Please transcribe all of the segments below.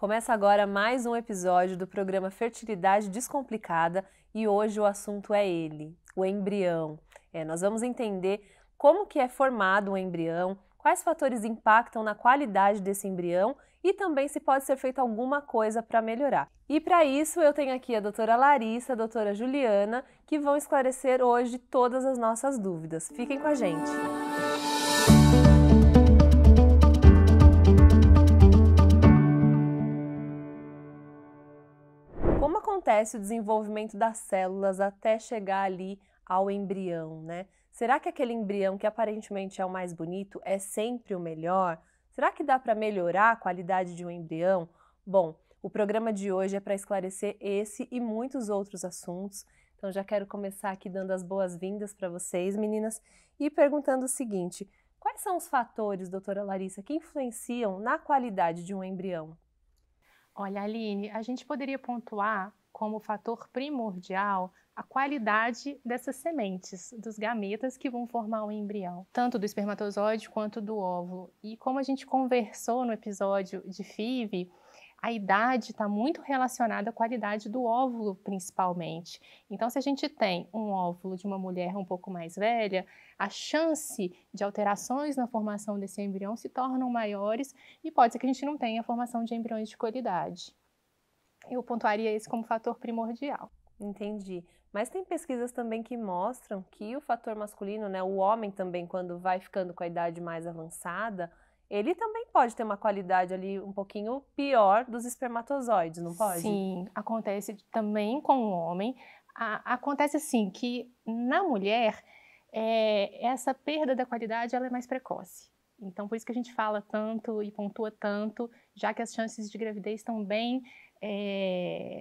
Começa agora mais um episódio do programa Fertilidade Descomplicada e hoje o assunto é ele, o embrião. Nós vamos entender como que é formado um embrião, quais fatores impactam na qualidade desse embrião e também se pode ser feita alguma coisa para melhorar. E para isso eu tenho aqui a doutora Larissa, a doutora Juliana, que vão esclarecer hoje todas as nossas dúvidas. Fiquem com a gente! Como acontece o desenvolvimento das células até chegar ali ao embrião, né? Será que aquele embrião que aparentemente é o mais bonito é sempre o melhor? Será que dá para melhorar a qualidade de um embrião? Bom, o programa de hoje é para esclarecer esse e muitos outros assuntos. Então já quero começar aqui dando as boas-vindas para vocês, meninas, e perguntando o seguinte: quais são os fatores, doutora Larissa, que influenciam na qualidade de um embrião? Olha, Aline, a gente poderia pontuar como fator primordial a qualidade dessas sementes, dos gametas que vão formar o embrião, tanto do espermatozoide quanto do óvulo. E como a gente conversou no episódio de FIV, a idade está muito relacionada à qualidade do óvulo, principalmente. Então, se a gente tem um óvulo de uma mulher um pouco mais velha, a chance de alterações na formação desse embrião se tornam maiores e pode ser que a gente não tenha a formação de embriões de qualidade. Eu pontuaria esse como fator primordial. Entendi. Mas tem pesquisas também que mostram que o fator masculino, né, o homem também, quando vai ficando com a idade mais avançada, ele também pode ter uma qualidade ali um pouquinho pior dos espermatozoides, não pode? Sim, acontece também com o homem. Acontece assim que na mulher, essa perda da qualidade ela é mais precoce. Então, por isso que a gente fala tanto e pontua tanto, já que as chances de gravidez estão bem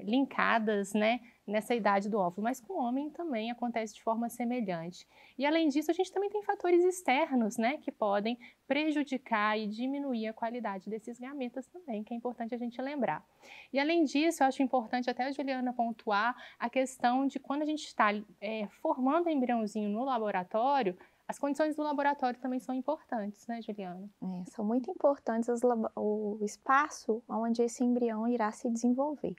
linkadas, né, nessa idade do óvulo. Mas com o homem também acontece de forma semelhante. E além disso, a gente também tem fatores externos, né, que podem prejudicar e diminuir a qualidade desses gametas também, que é importante a gente lembrar. E além disso, eu acho importante até a Juliana pontuar a questão de quando a gente está formando o embriãozinho no laboratório, as condições do laboratório também são importantes, né, Juliana? São muito importantes o espaço onde esse embrião irá se desenvolver.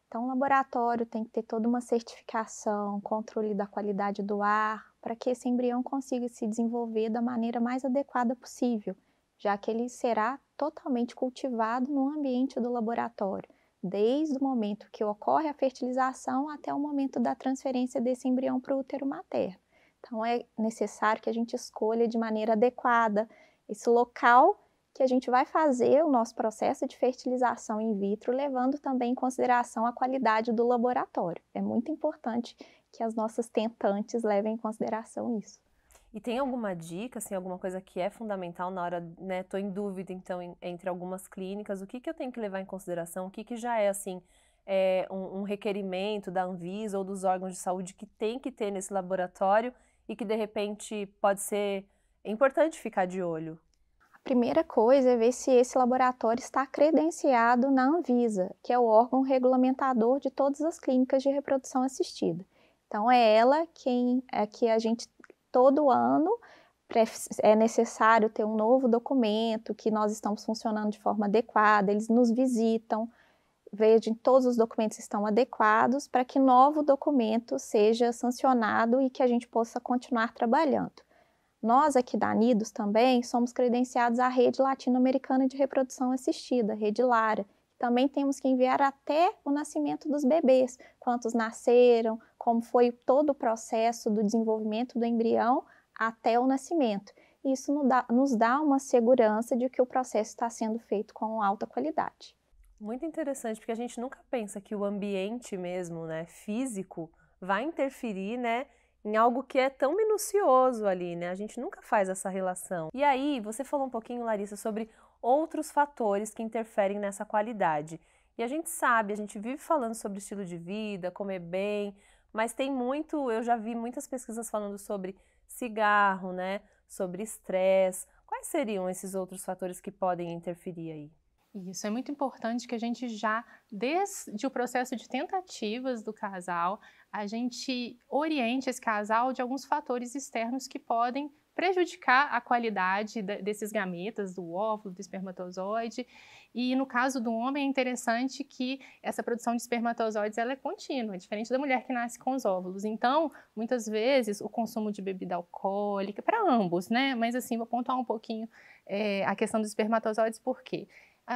Então, o laboratório tem que ter toda uma certificação, controle da qualidade do ar, para que esse embrião consiga se desenvolver da maneira mais adequada possível, já que ele será totalmente cultivado no ambiente do laboratório, desde o momento que ocorre a fertilização até o momento da transferência desse embrião para o útero materno. Então, é necessário que a gente escolha de maneira adequada esse local que a gente vai fazer o nosso processo de fertilização in vitro, levando também em consideração a qualidade do laboratório. É muito importante que as nossas tentantes levem em consideração isso. E tem alguma dica, assim, alguma coisa que é fundamental na hora, né? Tô em dúvida, então, entre algumas clínicas, o que eu tenho que levar em consideração, o que já é, assim, um requerimento da Anvisa ou dos órgãos de saúde que tem que ter nesse laboratório e que, de repente, pode ser importante ficar de olho? A primeira coisa é ver se esse laboratório está credenciado na Anvisa, que é o órgão regulamentador de todas as clínicas de reprodução assistida. Então, é ela que a gente, todo ano, é necessário ter um novo documento, que nós estamos funcionando de forma adequada, eles nos visitam, vejam todos os documentos estão adequados para que novo documento seja sancionado e que a gente possa continuar trabalhando. Nós aqui da Nidos também somos credenciados à Rede Latino-Americana de Reprodução Assistida, Rede Lara. Também temos que enviar até o nascimento dos bebês, quantos nasceram, como foi todo o processo do desenvolvimento do embrião até o nascimento. Isso nos dá uma segurança de que o processo está sendo feito com alta qualidade. Muito interessante, porque a gente nunca pensa que o ambiente mesmo, né, físico, vai interferir, né, em algo que é tão minucioso ali, né? A gente nunca faz essa relação. E aí, você falou um pouquinho, Larissa, sobre outros fatores que interferem nessa qualidade. E a gente sabe, a gente vive falando sobre estilo de vida, comer bem, mas tem muito, eu já vi muitas pesquisas falando sobre cigarro, né, sobre estresse. Quais seriam esses outros fatores que podem interferir aí? Isso, é muito importante que a gente já, desde o processo de tentativas do casal, a gente oriente esse casal de alguns fatores externos que podem prejudicar a qualidade desses gametas, do óvulo, do espermatozoide, E no caso do homem é interessante que essa produção de espermatozoides ela é contínua, diferente da mulher que nasce com os óvulos. Então, muitas vezes, o consumo de bebida alcoólica, para ambos, né? Mas assim, vou pontuar um pouquinho a questão dos espermatozoides, por quê?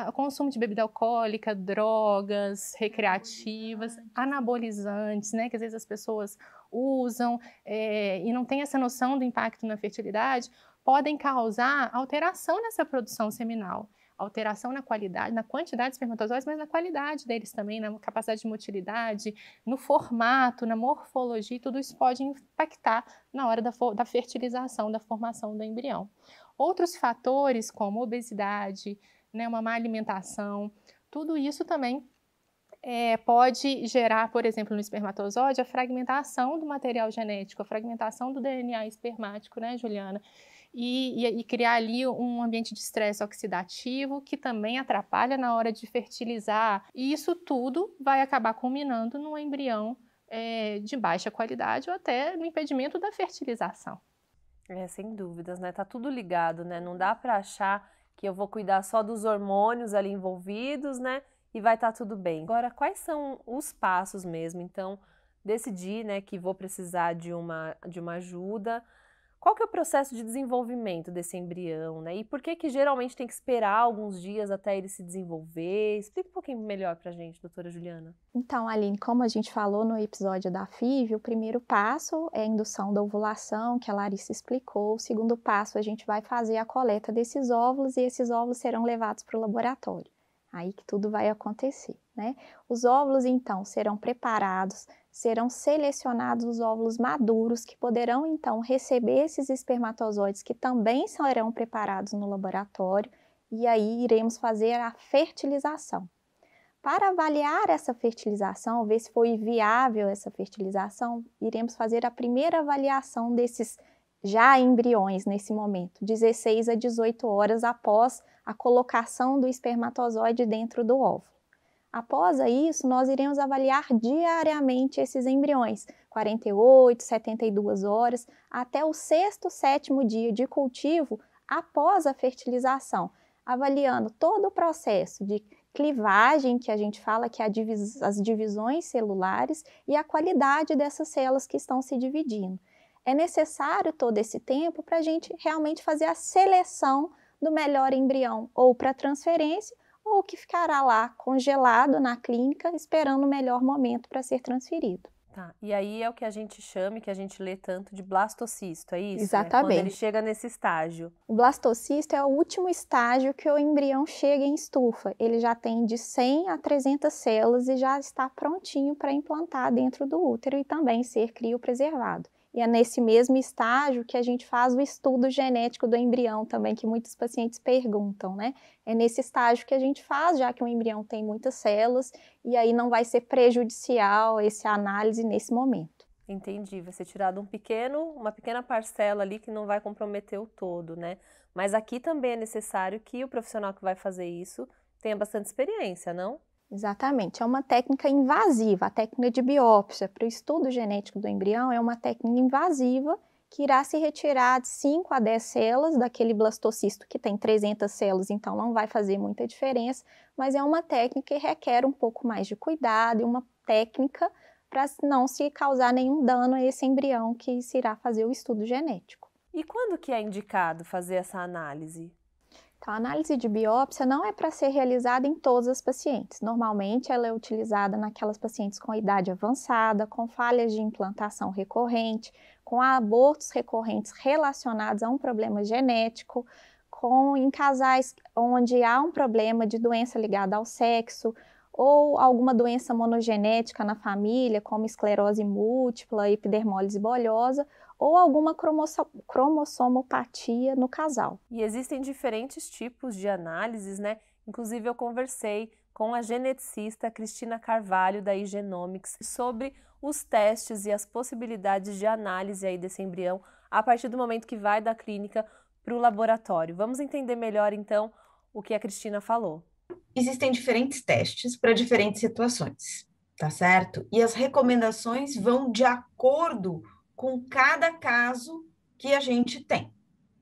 O consumo de bebida alcoólica, drogas recreativas, anabolizantes, né? Que às vezes as pessoas usam e não têm essa noção do impacto na fertilidade, podem causar alteração nessa produção seminal. Alteração na qualidade, na quantidade de espermatozoides, mas na qualidade deles também, na capacidade de motilidade, no formato, na morfologia, tudo isso pode impactar na hora da fertilização, da formação do embrião. Outros fatores, como obesidade, né, uma má alimentação, tudo isso também pode gerar, por exemplo, no espermatozoide, a fragmentação do material genético, a fragmentação do DNA espermático, né, Juliana? E criar ali um ambiente de estresse oxidativo que também atrapalha na hora de fertilizar. E isso tudo vai acabar culminando num embrião de baixa qualidade ou até no impedimento da fertilização. Sem dúvidas, né? Tá tudo ligado, né? Não dá para achar que eu vou cuidar só dos hormônios ali envolvidos, né? E vai estar tudo bem. Agora, quais são os passos mesmo? Então, decidi, né, que vou precisar de uma ajuda. Qual que é o processo de desenvolvimento desse embrião, né? E por que geralmente tem que esperar alguns dias até ele se desenvolver? Explica um pouquinho melhor pra gente, doutora Juliana. Então, Aline, como a gente falou no episódio da FIV, o primeiro passo é a indução da ovulação, que a Larissa explicou. O segundo passo, a gente vai fazer a coleta desses óvulos e esses óvulos serão levados para o laboratório. Aí que tudo vai acontecer, né? Os óvulos, então, serão preparados, serão selecionados os óvulos maduros que poderão, então, receber esses espermatozoides que também serão preparados no laboratório e aí iremos fazer a fertilização. Para avaliar essa fertilização, ver se foi viável essa fertilização, iremos fazer a primeira avaliação desses já embriões nesse momento, 16 a 18 horas após a colocação do espermatozoide dentro do óvulo. Após isso, nós iremos avaliar diariamente esses embriões, 48, 72 horas, até o 6º, 7º dia de cultivo após a fertilização, avaliando todo o processo de clivagem, que a gente fala que é as divisões celulares, e a qualidade dessas células que estão se dividindo. É necessário todo esse tempo para a gente realmente fazer a seleção do melhor embrião, ou para transferência, ou que ficará lá congelado na clínica, esperando o melhor momento para ser transferido. Tá, e aí é o que a gente chama, que a gente lê tanto de blastocisto, é isso? Exatamente. Quando ele chega nesse estágio. O blastocisto é o último estágio que o embrião chega em estufa. Ele já tem de 100 a 300 células e já está prontinho para implantar dentro do útero e também ser criopreservado. E é nesse mesmo estágio que a gente faz o estudo genético do embrião também, que muitos pacientes perguntam, né? É nesse estágio que a gente faz, já que o embrião tem muitas células, e aí não vai ser prejudicial essa análise nesse momento. Entendi, vai ser tirado uma pequena parcela ali que não vai comprometer o todo, né? Mas aqui também é necessário que o profissional que vai fazer isso tenha bastante experiência, não? Exatamente, é uma técnica invasiva, a técnica de biópsia para o estudo genético do embrião é uma técnica invasiva que irá se retirar de 5 a 10 células daquele blastocisto que tem 300 células, então não vai fazer muita diferença, mas é uma técnica que requer um pouco mais de cuidado e uma técnica para não se causar nenhum dano a esse embrião que se irá fazer o estudo genético. E quando que é indicado fazer essa análise? Então, a análise de biópsia não é para ser realizada em todas as pacientes. Normalmente, ela é utilizada naquelas pacientes com idade avançada, com falhas de implantação recorrente, com abortos recorrentes relacionados a um problema genético, em casais onde há um problema de doença ligada ao sexo, ou alguma doença monogenética na família, como esclerose múltipla, epidermólise bolhosa, ou alguma cromossomopatia no casal. E existem diferentes tipos de análises, né? Inclusive eu conversei com a geneticista Cristina Carvalho da iGenomics sobre os testes e as possibilidades de análise aí desse embrião a partir do momento que vai da clínica para o laboratório. Vamos entender melhor então o que a Cristina falou. Existem diferentes testes para diferentes situações, tá certo? E as recomendações vão de acordo com cada caso que a gente tem,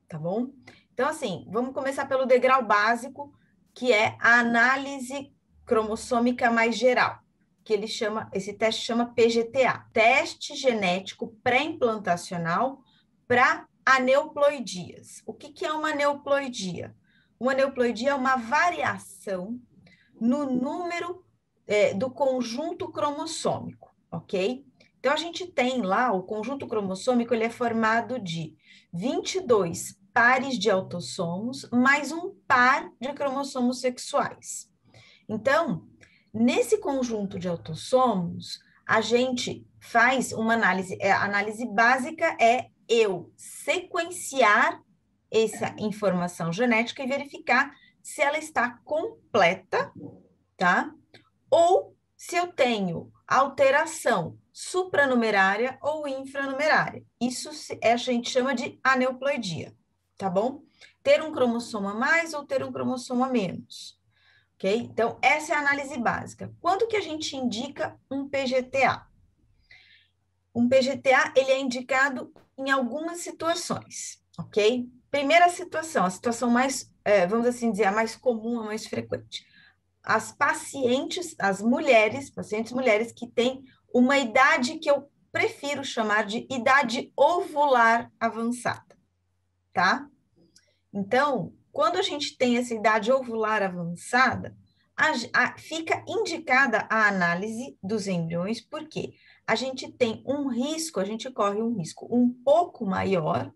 tá bom? Então, assim, vamos começar pelo degrau básico, que é a análise cromossômica mais geral, que esse teste chama PGTA, teste genético pré-implantacional para aneuploidias. O que é uma aneuploidia? Uma aneuploidia é uma variação no número do conjunto cromossômico, ok? Então, a gente tem lá, o conjunto cromossômico, ele é formado de 22 pares de autossomos, mais um par de cromossomos sexuais. Então, nesse conjunto de autossomos, a gente faz uma análise, a análise básica é eu sequenciar essa informação genética e verificar se ela está completa, tá? Ou se eu tenho alteração supranumerária ou infranumerária. Isso a gente chama de aneuploidia, tá bom? Ter um cromossomo a mais ou ter um cromossomo a menos, ok? Então, essa é a análise básica. Quando que a gente indica um PGTA? Um PGTA, ele é indicado em algumas situações, ok? Primeira situação, a situação mais, vamos assim dizer, a mais comum, a mais frequente. As pacientes, pacientes mulheres que têm uma idade que eu prefiro chamar de idade ovular avançada, tá? Então, quando a gente tem essa idade ovular avançada, fica indicada a análise dos embriões, porque a gente tem um risco, a gente corre um risco um pouco maior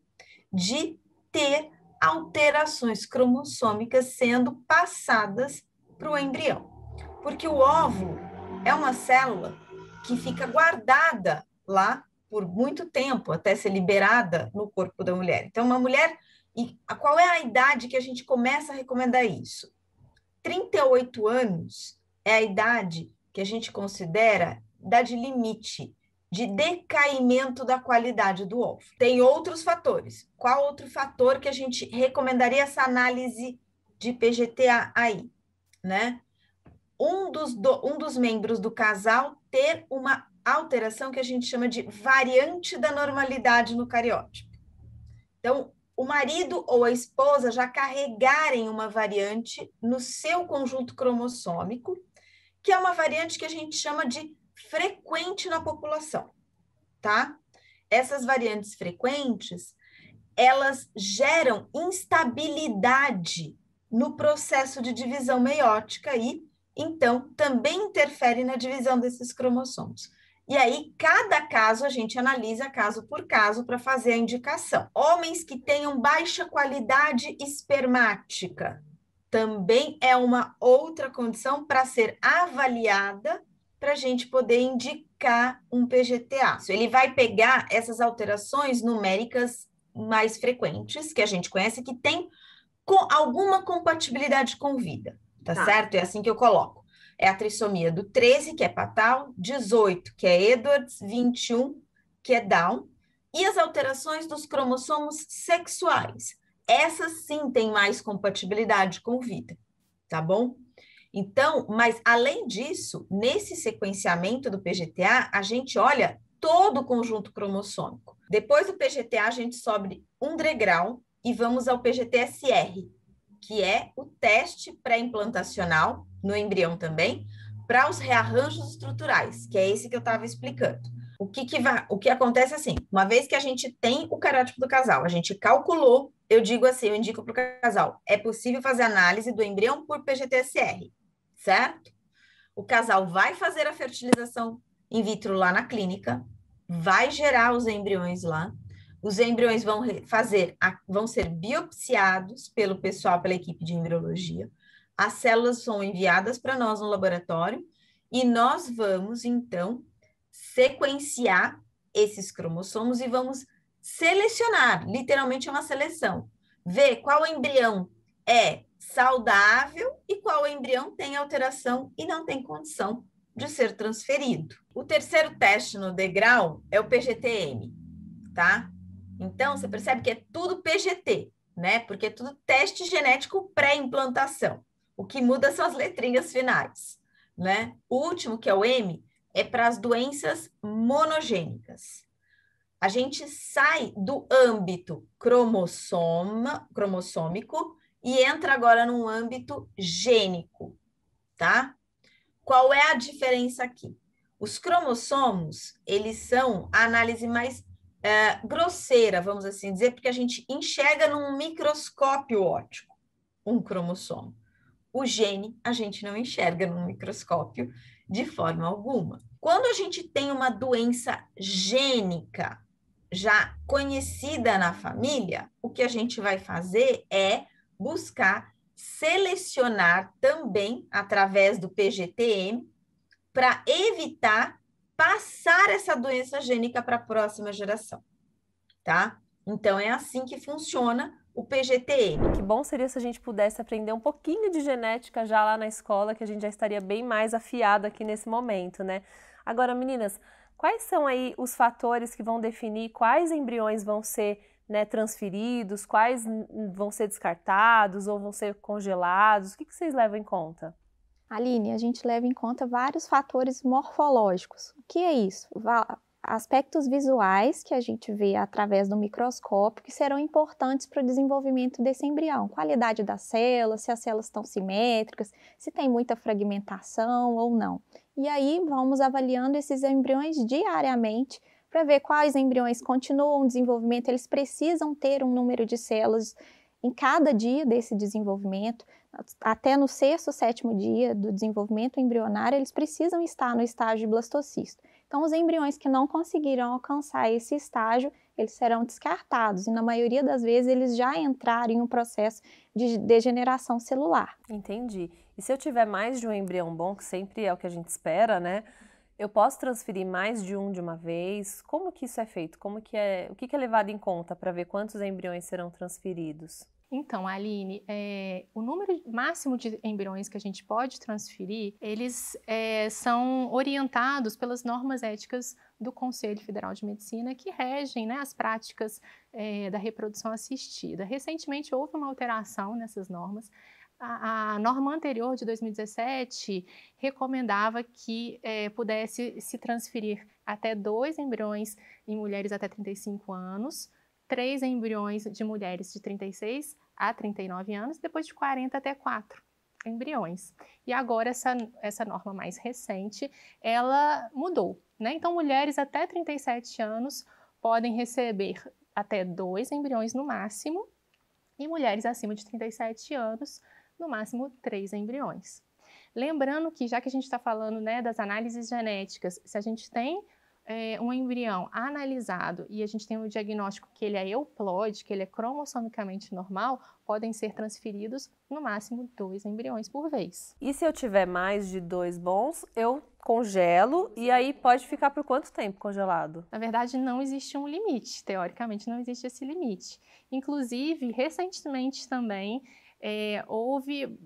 de ter alterações cromossômicas sendo passadas para o embrião. Porque o óvulo é uma célula que fica guardada lá por muito tempo, até ser liberada no corpo da mulher. Então, uma mulher... E qual é a idade que a gente começa a recomendar isso? 38 anos é a idade que a gente considera idade limite de decaimento da qualidade do óvulo. Tem outros fatores. Qual outro fator que a gente recomendaria essa análise de PGTA aí, né? Um dos membros do casal ter uma alteração que a gente chama de variante da normalidade no cariótipo. Então, o marido ou a esposa já carregarem uma variante no seu conjunto cromossômico, que é uma variante que a gente chama de frequente na população, tá? Essas variantes frequentes, elas geram instabilidade no processo de divisão meiótica e, então, também interfere na divisão desses cromossomos. E aí, cada caso a gente analisa caso por caso para fazer a indicação. Homens que tenham baixa qualidade espermática também é uma outra condição para ser avaliada para a gente poder indicar um PGTA. Ele vai pegar essas alterações numéricas mais frequentes, que a gente conhece, que tem alguma compatibilidade com vida, tá certo? É assim que eu coloco. É a trissomia do 13, que é Patal, 18, que é Edwards, 21, que é Down, e as alterações dos cromossomos sexuais. Essas sim têm mais compatibilidade com vida, tá bom? Então, mas além disso, nesse sequenciamento do PGTA, a gente olha todo o conjunto cromossômico. Depois do PGTA, a gente sobe um degrau e vamos ao PGT-SR, que é o teste pré-implantacional, no embrião também, para os rearranjos estruturais, que é esse que eu estava explicando. O que acontece assim, uma vez que a gente tem o cariótipo do casal, a gente calculou, eu digo assim, eu indico para o casal, é possível fazer análise do embrião por PGT-SR, certo? O casal vai fazer a fertilização in vitro lá na clínica, vai gerar os embriões lá, os embriões vão ser biopsiados pelo pessoal, pela equipe de embriologia, as células são enviadas para nós no laboratório e nós vamos, então, sequenciar esses cromossomos e vamos selecionar, literalmente é uma seleção, ver qual embrião é saudável e qual embrião tem alteração e não tem condição de ser transferido. O terceiro teste no degrau é o PGT-M, tá? Então, você percebe que é tudo PGT, né? Porque é tudo teste genético pré-implantação. O que muda são as letrinhas finais, né? O último, que é o M, é para as doenças monogênicas. A gente sai do âmbito cromossômico e entra agora num âmbito gênico, tá? Qual é a diferença aqui? Os cromossomos, eles são a análise mais grosseira, vamos assim dizer, porque a gente enxerga num microscópio óptico um cromossomo. O gene a gente não enxerga num microscópio de forma alguma. Quando a gente tem uma doença gênica já conhecida na família, o que a gente vai fazer é buscar selecionar também através do PGT-M para evitar passar essa doença gênica para a próxima geração, tá? Então, é assim que funciona o PGT-M. Que bom seria se a gente pudesse aprender um pouquinho de genética já lá na escola, que a gente já estaria bem mais afiado aqui nesse momento, né? Agora, meninas, quais são aí os fatores que vão definir quais embriões vão ser, né, transferidos, quais vão ser descartados ou vão ser congelados? O que vocês levam em conta? Aline, a gente leva em conta vários fatores morfológicos. O que é isso? Aspectos visuais que a gente vê através do microscópio que serão importantes para o desenvolvimento desse embrião. Qualidade das células, se as células estão simétricas, se tem muita fragmentação ou não. E aí vamos avaliando esses embriões diariamente para ver quais embriões continuam o desenvolvimento, eles precisam ter um número de células em cada dia desse desenvolvimento, até no 6º, 7º dia do desenvolvimento embrionário, eles precisam estar no estágio de blastocisto. Então, os embriões que não conseguiram alcançar esse estágio, eles serão descartados e, na maioria das vezes, eles já entraram em um processo de degeneração celular. Entendi. E se eu tiver mais de um embrião bom, que sempre é o que a gente espera, né? Eu posso transferir mais de um de uma vez? Como que isso é feito? O que é levado em conta para ver quantos embriões serão transferidos? Então, Aline, o número máximo de embriões que a gente pode transferir, eles são orientados pelas normas éticas do Conselho Federal de Medicina que regem, né, as práticas da reprodução assistida. Recentemente houve uma alteração nessas normas. A norma anterior de 2017 recomendava que pudesse se transferir até 2 embriões em mulheres até 35 anos, 3 embriões de mulheres de 36 a 39 anos, depois de 40 até 4 embriões. E agora essa norma mais recente, ela mudou, né? Então, mulheres até 37 anos podem receber até 2 embriões no máximo, e mulheres acima de 37 anos, no máximo 3 embriões. Lembrando que, já que a gente está falando, né, das análises genéticas, se a gente tem um embrião analisado e a gente tem um diagnóstico que ele é euploide, que ele é cromossomicamente normal, podem ser transferidos no máximo 2 embriões por vez. E se eu tiver mais de 2 bons, eu congelo e aí pode ficar por quanto tempo congelado? Na verdade, não existe um limite, teoricamente não existe esse limite. Inclusive, recentemente também,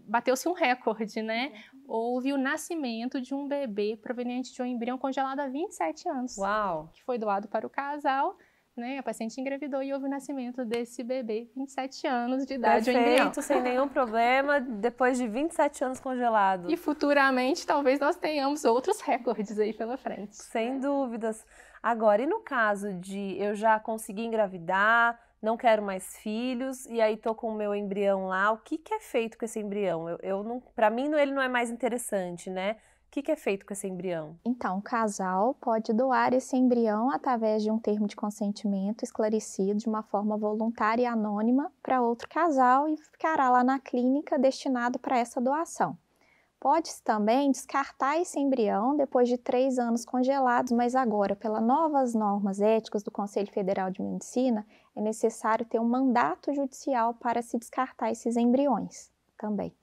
bateu-se um recorde, né? Houve o nascimento de um bebê proveniente de um embrião congelado há 27 anos. Uau! Que foi doado para o casal, né? A paciente engravidou e houve o nascimento desse bebê, 27 anos de idade. Perfeito, sem nenhum problema, depois de 27 anos congelado. E futuramente, talvez nós tenhamos outros recordes aí pela frente. Sem dúvidas. Agora, e no caso de eu já conseguir engravidar, não quero mais filhos, e aí tô com o meu embrião lá, o que é feito com esse embrião? Para mim, ele não é mais interessante, né? O que é feito com esse embrião? Então, o casal pode doar esse embrião através de um termo de consentimento esclarecido de uma forma voluntária e anônima para outro casal e ficará lá na clínica destinado para essa doação. Pode-se também descartar esse embrião depois de 3 anos congelados, mas agora, pelas novas normas éticas do Conselho Federal de Medicina, é necessário ter um mandato judicial para se descartar esses embriões também.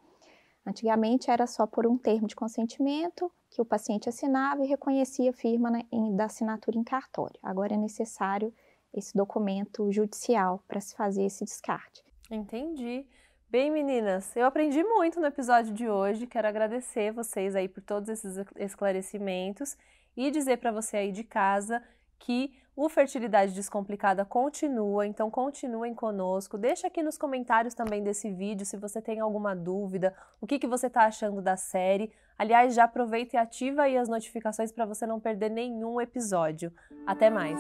Antigamente era só por um termo de consentimento que o paciente assinava e reconhecia a firma da assinatura em cartório. Agora é necessário esse documento judicial para se fazer esse descarte. Entendi. Bem, meninas, eu aprendi muito no episódio de hoje, quero agradecer vocês aí por todos esses esclarecimentos e dizer para você aí de casa que o Fertilidade Descomplicada continua, então continuem conosco. Deixa aqui nos comentários também desse vídeo se você tem alguma dúvida, o que você está achando da série. Aliás, já aproveita e ativa aí as notificações para você não perder nenhum episódio. Até mais!